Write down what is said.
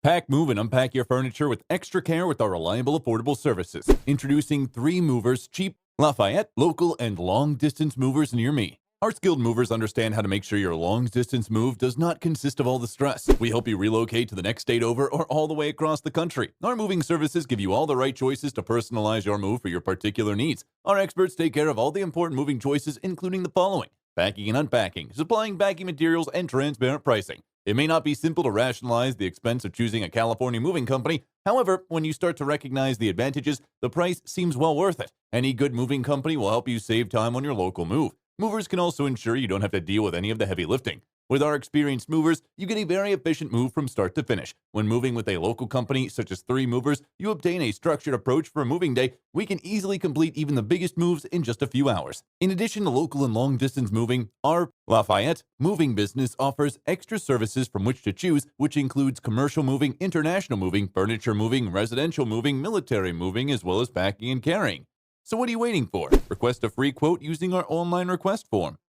Pack, move, and unpack your furniture with extra care with our reliable, affordable services. Introducing 3 movers, cheap, Lafayette, local, and long-distance movers near me. Our skilled movers understand how to make sure your long-distance move does not consist of all the stress. We help you relocate to the next state over or all the way across the country. Our moving services give you all the right choices to personalize your move for your particular needs. Our experts take care of all the important moving choices, including the following: packing and unpacking, supplying packing materials, and transparent pricing. It may not be simple to rationalize the expense of choosing a California moving company. However, when you start to recognize the advantages, the price seems well worth it. Any good moving company will help you save time on your local move. Movers can also ensure you don't have to deal with any of the heavy lifting. With our experienced movers, you get a very efficient move from start to finish. When moving with a local company such as 3 Movers, you obtain a structured approach for a moving day. We can easily complete even the biggest moves in just a few hours. In addition to local and long-distance moving, our Lafayette moving business offers extra services from which to choose, which includes commercial moving, international moving, furniture moving, residential moving, military moving, as well as packing and carrying. So what are you waiting for? Request a free quote using our online request form.